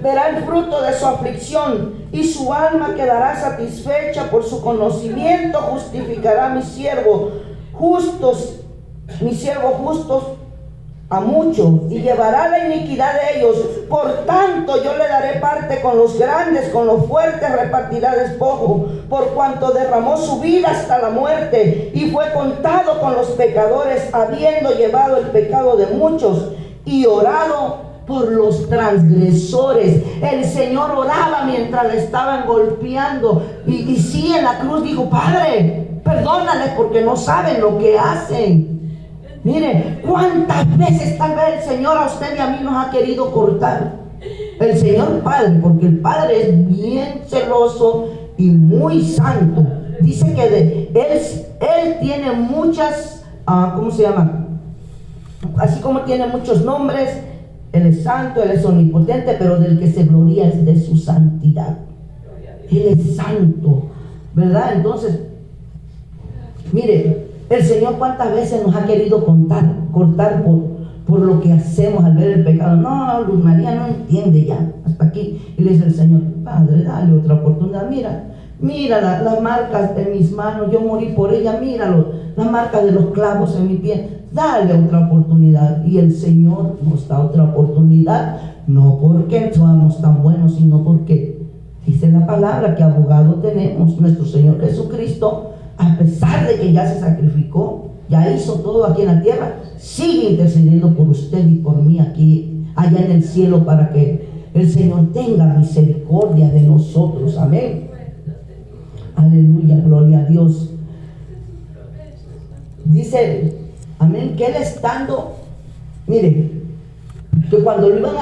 verá el fruto de su aflicción, y su alma quedará satisfecha. Por su conocimiento justificará mi siervo justos a muchos, y llevará la iniquidad de ellos. Por tanto yo le daré parte con los grandes, con los fuertes repartirá despojo, por cuanto derramó su vida hasta la muerte, y fue contado con los pecadores, habiendo llevado el pecado de muchos y orado por los transgresores. El Señor oraba mientras le estaban golpeando, y sí, en la cruz dijo: Padre, perdónales porque no saben lo que hacen. Mire, cuántas veces tal vez el Señor a usted y a mí nos ha querido cortar. El Señor Padre, porque el Padre es bien celoso y muy santo. Dice que Él tiene muchas, ¿cómo se llama? Así como tiene muchos nombres. Él es santo, Él es omnipotente, pero del que se gloria es de su santidad. Él es santo, ¿verdad? Entonces, Mire, el Señor cuántas veces nos ha querido cortar por lo que hacemos al ver el pecado. No, Luz María no entiende ya, hasta aquí. Y le dice el Señor, Padre, dale otra oportunidad. Mira las marcas en mis manos, yo morí por ella, míralo, las marcas de los clavos en mi piel. Dale otra oportunidad. Y el Señor nos da otra oportunidad, no porque somos tan buenos, sino porque dice la palabra que abogado tenemos, nuestro Señor Jesucristo, a pesar de que ya se sacrificó, ya hizo todo aquí en la tierra, sigue intercediendo por usted y por mí aquí, allá en el cielo, para que el Señor tenga misericordia de nosotros. Amén. Aleluya, gloria a Dios. Dice, amén, que Él estando, mire, que cuando lo iban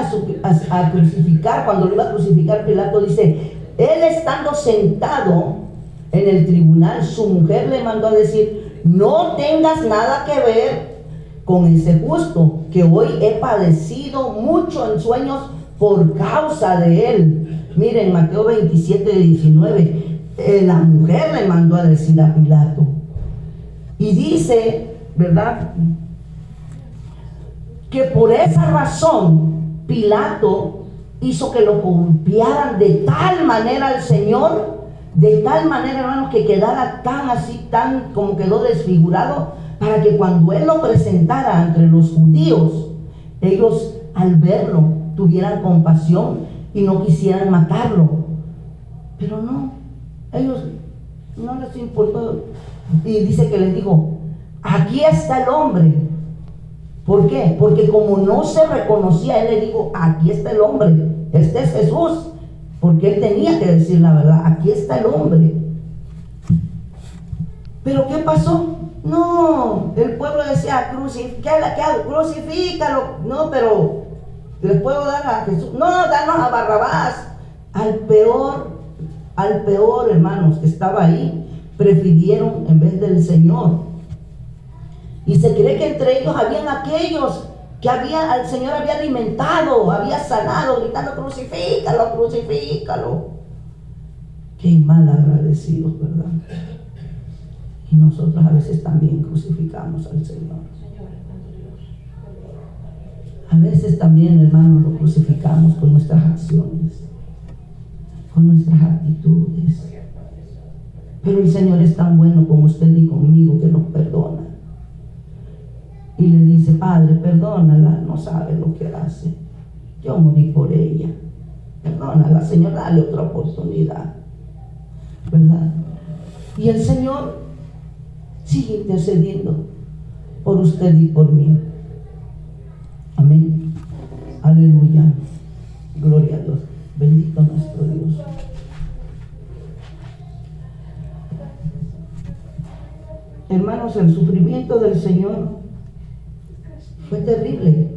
a crucificar, cuando lo iba a crucificar Pilato, dice, Él estando sentado en el tribunal, su mujer le mandó a decir, no tengas nada que ver con ese justo, que hoy he padecido mucho en sueños por causa de él. Miren, Mateo 27:19, la mujer le mandó a decir a Pilato. Y dice, ¿verdad?, que por esa razón Pilato hizo que lo golpearan de tal manera al Señor, de tal manera, hermanos, que quedara tan así, tan como quedó desfigurado, para que cuando él lo presentara entre los judíos, ellos al verlo tuvieran compasión y no quisieran matarlo. Pero no, ellos no les importó. Y dice que les dijo, aquí está el hombre. ¿Por qué? Porque como no se reconocía, él le dijo, aquí está el hombre, este es Jesús. Porque él tenía que decir la verdad, aquí está el hombre. ¿Pero qué pasó? No, el pueblo decía, crucifícalo. No, pero les puedo dar a Jesús. No, danos a Barrabás. Al peor, hermanos, que estaba ahí, prefirieron en vez del Señor. Y se cree que entre ellos habían aquellos que al Señor había alimentado, había sanado, gritando, crucifícalo, crucifícalo. Qué mal agradecidos, ¿verdad? Y nosotros a veces también crucificamos al Señor. A veces también, hermanos, lo crucificamos con nuestras acciones, con nuestras actitudes. Pero el Señor es tan bueno con usted y conmigo que nos perdona. Y le dice, Padre, perdónala, no sabe lo que hace. Yo morí por ella. Perdónala, Señor, dale otra oportunidad. ¿Verdad? Y el Señor sigue intercediendo por usted y por mí. Amén. Aleluya. Gloria a Dios. Bendito nuestro Dios. Hermanos, el sufrimiento del Señor fue terrible,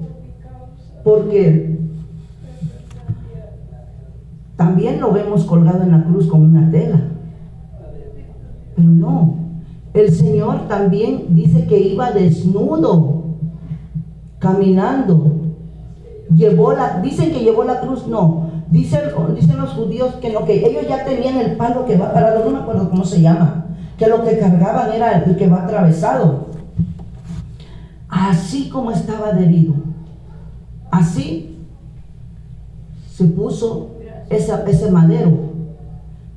porque también lo vemos colgado en la cruz con una tela, pero no, el Señor también dice que iba desnudo, caminando. Dicen que llevó la cruz, no, dicen los judíos que lo que ellos ya tenían el palo que va parado, no me acuerdo cómo se llama, que lo que cargaban era el que va atravesado. Así como estaba herido, así se puso ese madero.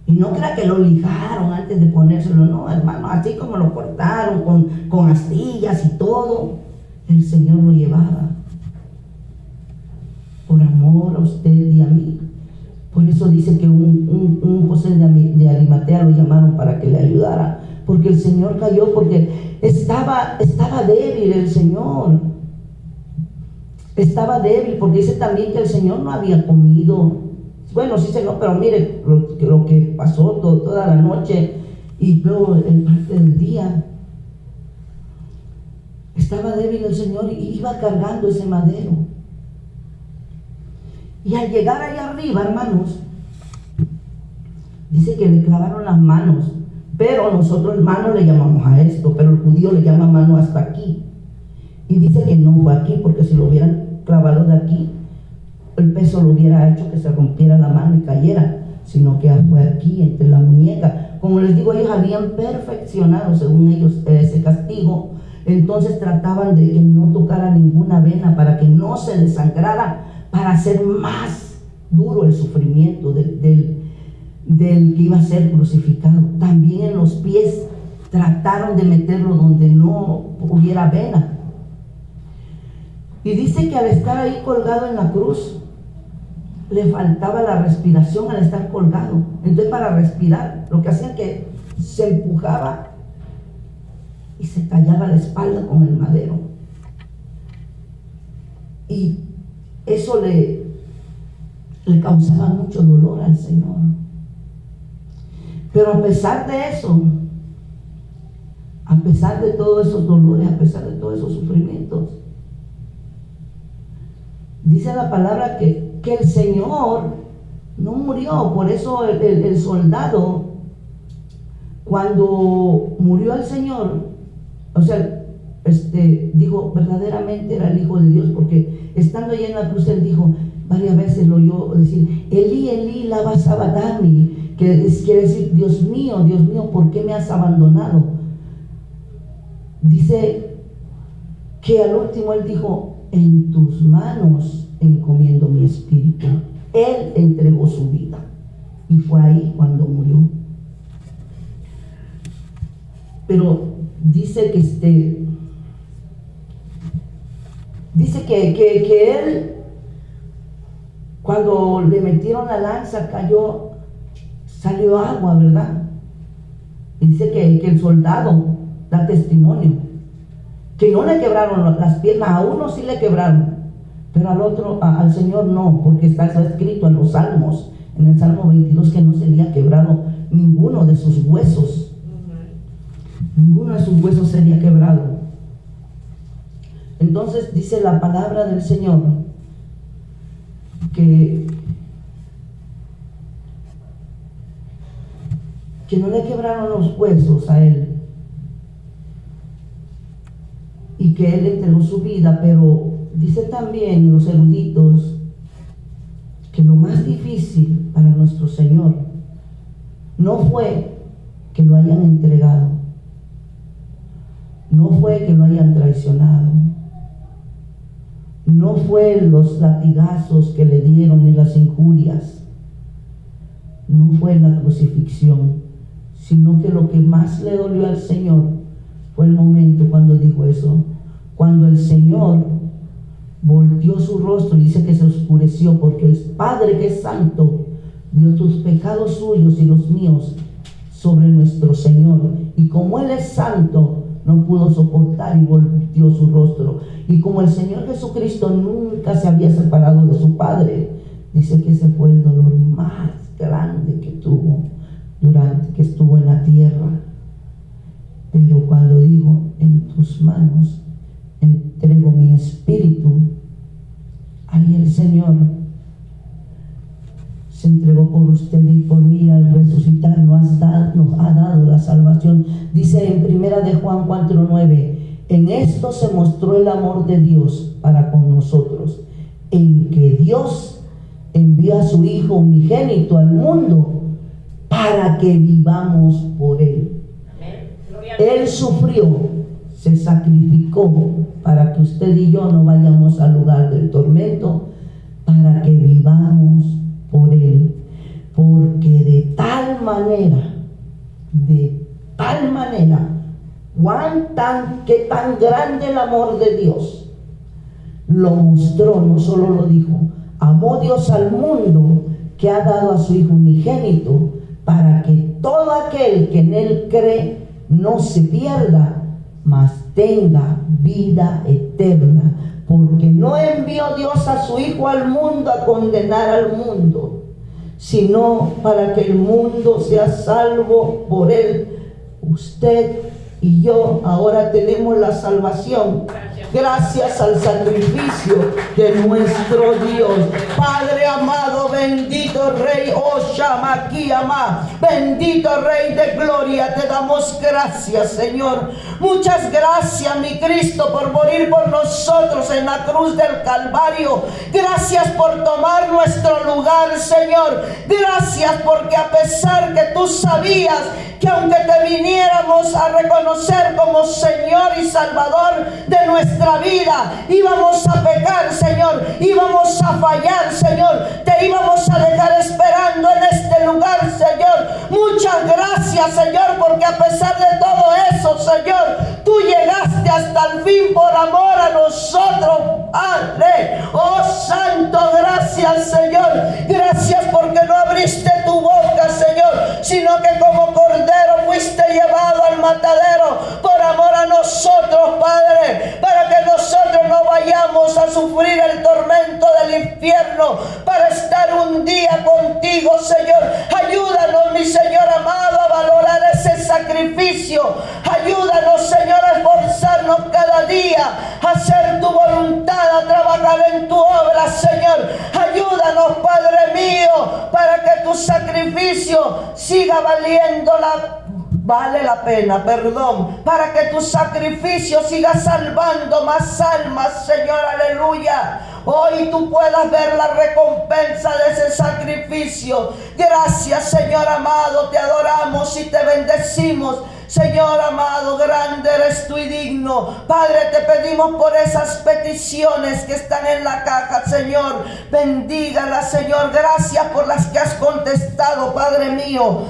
Y no crea que lo lijaron antes de ponérselo, no, hermano, así como lo cortaron con astillas y todo, el Señor lo llevaba por amor a usted y a mí. Por eso dice que un José de Arimatea lo llamaron para que le ayudara, porque el Señor cayó, porque estaba débil el Señor. Estaba débil, porque dice también que el Señor no había comido. Bueno, sí, Señor, pero mire lo que pasó toda la noche y luego en parte del día. Estaba débil el Señor y iba cargando ese madero. Y al llegar allá arriba, hermanos, dice que le clavaron las manos. Pero nosotros mano le llamamos a esto, pero el judío le llama mano hasta aquí. Y dice que no fue aquí, porque si lo hubieran clavado de aquí, el peso lo hubiera hecho que se rompiera la mano y cayera, sino que fue aquí, entre la muñeca, como les digo, ellos habían perfeccionado, según ellos, ese castigo. Entonces trataban de que no tocara ninguna vena para que no se desangrara, para hacer más duro el sufrimiento del que iba a ser crucificado. También en los pies trataron de meterlo donde no hubiera vena. Y dice que al estar ahí colgado en la cruz, le faltaba la respiración al estar colgado. Entonces, para respirar, lo que hacía es que se empujaba y se tallaba la espalda con el madero. Y eso le causaba mucho dolor al Señor. Pero a pesar de eso, a pesar de todos esos dolores, a pesar de todos esos sufrimientos, dice la palabra que el Señor no murió. Por eso el soldado, cuando murió el Señor, o sea, dijo, verdaderamente era el Hijo de Dios, porque estando allí en la cruz, él dijo, varias veces lo oyó decir, Elí, Elí, lama sabacthani, que quiere decir, Dios mío, ¿por qué me has abandonado? Dice que al último él dijo, en tus manos encomiendo mi espíritu. Él entregó su vida y fue ahí cuando murió. Pero dice que que él, cuando le metieron la lanza, salió agua, ¿verdad? Y dice que el soldado da testimonio que no le quebraron las piernas. A uno sí le quebraron, pero al otro, al Señor no, porque está escrito en los Salmos, en el Salmo 22, que no sería quebrado ninguno de sus huesos. Ninguno de sus huesos sería quebrado. Entonces dice la palabra del Señor que no le quebraron los huesos a él y que él entregó su vida. Pero dice también los eruditos que lo más difícil para nuestro Señor no fue que lo hayan entregado, no fue que lo hayan traicionado, no fue los latigazos que le dieron ni las injurias, no fue la crucifixión, sino que lo que más le dolió al Señor fue el momento cuando dijo eso, cuando el Señor volteó su rostro y dice que se oscureció, porque el Padre que es santo vio tus pecados suyos y los míos sobre nuestro Señor, y como Él es santo, no pudo soportar y volteó su rostro. Y como el Señor Jesucristo nunca se había separado de su Padre, dice que ese fue el dolor más grande que tuvo durante que estuvo en la tierra. Pero cuando dijo, en tus manos entrego mi espíritu, ahí el Señor se entregó por usted y por mí. Al resucitar nos ha dado la salvación. Dice en primera de Juan 4:9, en esto se mostró el amor de Dios para con nosotros, en que Dios envió a su Hijo unigénito al mundo para que vivamos por Él. Él sufrió, se sacrificó para que usted y yo no vayamos al lugar del tormento, para que vivamos por Él. Porque de tal manera, qué tan grande el amor de Dios, lo mostró, no solo lo dijo, amó Dios al mundo, que ha dado a su Hijo unigénito, para que todo aquel que en Él cree no se pierda, mas tenga vida eterna. Porque no envió Dios a su Hijo al mundo a condenar al mundo, sino para que el mundo sea salvo por Él. Usted y yo ahora tenemos la salvación gracias al sacrificio de nuestro Dios. Padre amado, bendito Rey, Oshamakiama, bendito Rey de gloria, te damos gracias, Señor. Muchas gracias, mi Cristo, por morir por nosotros en la cruz del Calvario. Gracias por tomar nuestro lugar lugar, Señor. Gracias porque a pesar que tú sabías que aunque te viniéramos a reconocer como Señor y Salvador de nuestra vida, íbamos a pecar, Señor, íbamos a fallar, Señor, te íbamos a dejar esperando en este lugar, Señor. Muchas gracias, Señor, porque a pesar de todo eso, Señor, tú llegaste hasta el fin por amor a nosotros, Padre. Oh Santo, gracias, Señor. Gracias porque no abriste tu boca, Señor, sino que como cordero fuiste llevado al matadero por amor a nosotros, Padre, para que nosotros no vayamos a sufrir el tormento del infierno, para estar un día contigo, Señor. Ayúdanos, mi Señor amado, a valorar ese sacrificio. Ayúdanos, Señor, a esforzarnos cada día, a hacer tu voluntad, a trabajar en tu obra, Señor. Ayúdanos, Padre mío, para que tu sacrificio siga vale la pena, perdón, para que tu sacrificio siga salvando más almas, Señor, aleluya. Hoy tú puedas ver la recompensa de ese sacrificio. Gracias, Señor amado, te adoramos y te bendecimos. Señor amado, grande eres tú y digno. Padre, te pedimos por esas peticiones que están en la caja, Señor. Bendígalas, Señor. Gracias por las que has contestado, Padre mío.